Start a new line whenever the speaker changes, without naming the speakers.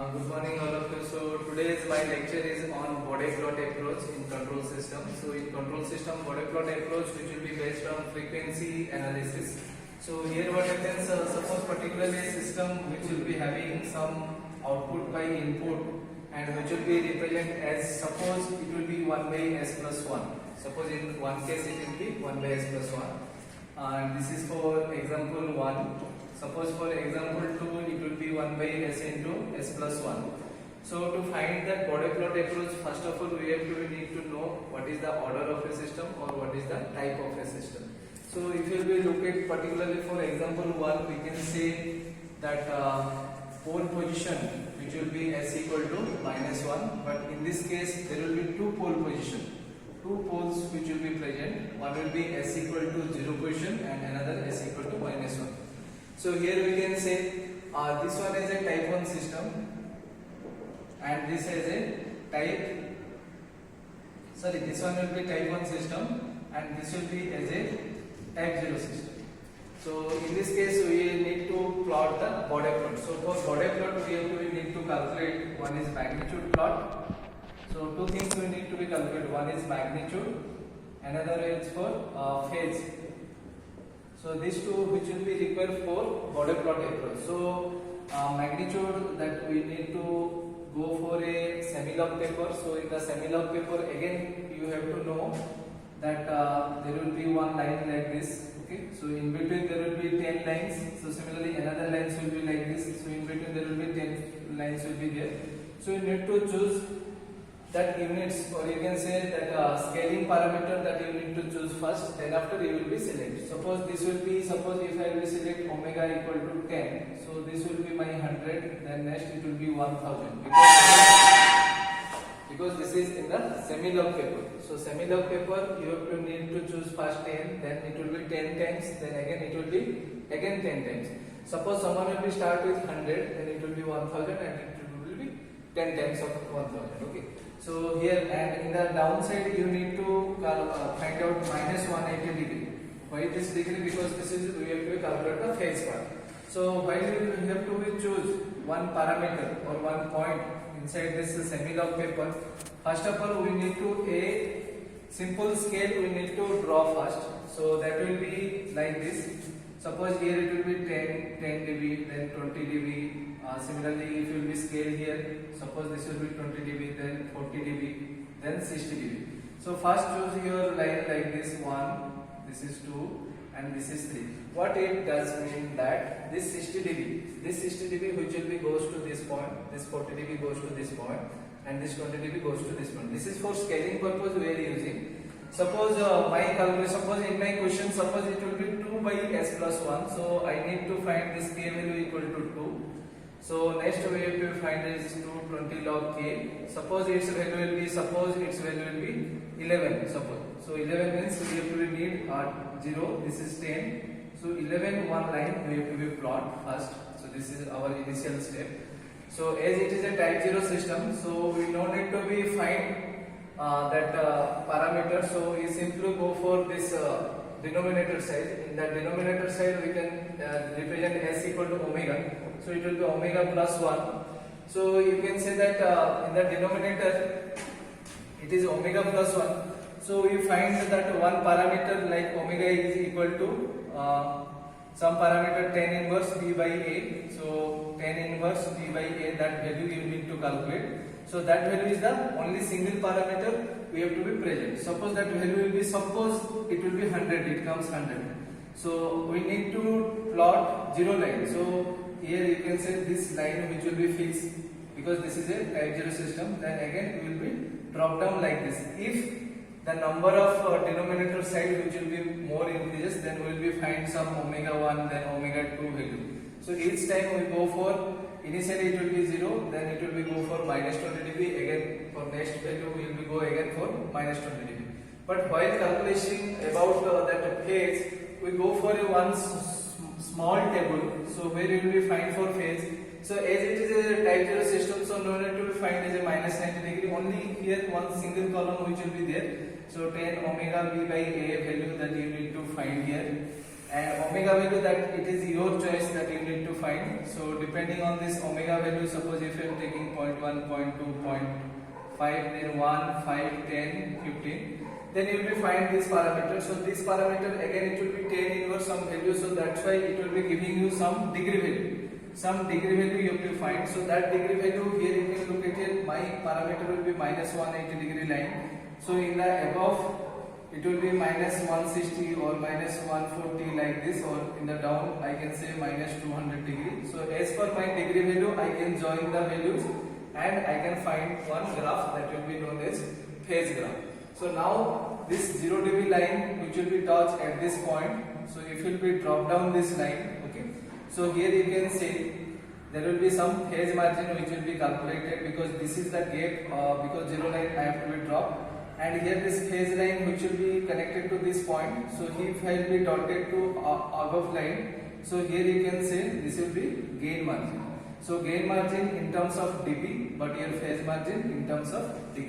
Good morning all of you. So today's my lecture is on Bode plot approach in control system. So in control system Bode plot approach which will be based on frequency analysis. So here what happens, suppose particularly a system which will be having some output by input and which will be represented as, suppose it will be 1 by s plus 1. Suppose in one case it will be 1 by s plus 1 and this is for example 1. Suppose for example 2 it will be 1 by s into s plus 1. So to find that Bode plot approach, first of all we need to know what is the order of a system or what is the type of a system. So if you will look at particularly for example 1, we can say that pole position which will be s equal to -1, but in this case there will be two pole position, two poles which will be present. One will be s equal to 0 position and another s equal to -1. So here we can say this one is a type 1 system and this is a this one will be type 1 system and this will be as a type 0 system. So in this case we need to plot the Bode plot. So for Bode plot we need to calculate, one is magnitude plot. So two things we need to be calculated, one is magnitude, another is for phase. So these two which will be required for Bode plot approach. So magnitude, that we need to go for a semi-log paper. So in the semi-log paper again you have to know that there will be one line like this. Okay. So in between there will be 10 lines. So similarly another lines will be like this. So in between there will be 10 lines will be there. So you need to choose that units, or you can say that scaling parameter that you need to choose first, then after you will be select. Suppose this will be, suppose if I will select omega equal to 10, so this will be my 100, then next it will be 1000, because this is in the semi-log paper. So semi-log paper you have to need to choose first 10, then it will be 10 times, then again it will be again 10 times. Suppose someone will be start with 100, then it will be 1000 and it will be 10 times of 1000. Okay. So here, and in the downside you need to find out -180 degree. Why this degree? Because this is, we have to calculate the phase part. So why we have to choose one parameter or one point inside this semi-log paper? First of all we need to a simple scale we need to draw first. So that will be like this. Suppose here it will be 10 dB, then 20 dB. Similarly, if you will be scale here, suppose this will be 20 dB, then 40 dB, then 60 dB. So first choose your line like this, 1, this is 2, and this is 3. What it does mean that this 60 dB which will be goes to this point, this 40 dB goes to this point, and this 20 dB goes to this point. This is for scaling purpose we are using. Suppose suppose in my question, suppose it will be 2 by s plus 1, so I need to find this k value equal to 2. So next we have to find is 220 log k. Suppose its value will be 11. Suppose, so 11 means we have to need 0. This is 10. So 11 one line we have to be plot first. So this is our initial step. So as it is a type 0 system, so we don't need to be find that parameter. So we simply go for this denominator side. In the denominator side we can represent s equal to omega. So it will be omega plus 1. So you can say that in the denominator it is omega plus 1. So we find that one parameter like omega is equal to some parameter tan inverse b by a. So tan inverse b by a, that value you need to calculate. So that value is the only single parameter we have to be present. Suppose that value will be, suppose it will be 100, it comes 100. So we need to plot 0 line. So here you can say this line which will be fixed, because this is a type 0 system. Then again we will be drop down like this. If the number of denominator side which will be more increases, then we will be find some omega 1, then omega 2 value. So each time we go for, initially it will be 0, then it will be go for -20 dB, again for next value we will be go again for -20 dB. But while calculating about that phase, we go for a one small table. So where you will be find for phase. So as it is a type 0 system, so no need to be find as a -90 degree. Only here one single column which will be there. So tan omega b by a value that you need to find here. and omega value that it is your choice that you need to find. So depending on this omega value, suppose if you are taking 0.1, 0.2, 0.5, then 1, 5, 10, 15, then you will be find this parameter. So this parameter again it will be 10 inverse some value, so that's why it will be giving you some degree value. Some degree value you have to find. So that degree value here you can look at it, my parameter will be minus 180 degree line. So in the above it will be minus 160 or minus 140 like this, or in the down I can say minus 200 degree. So as per my degree value I can join the values and I can find one graph that will be known as phase graph. So now this 0 dB line which will be touched at this point, so if you will be drop down this line, okay, so here you can see there will be some phase margin which will be calculated, because this is the gap, because 0 line I have to be dropped, and here this phase line which will be connected to this point. So if I will be dotted to above line, so here you can say this will be gain margin. So gain margin in terms of dB, but here phase margin in terms of degree.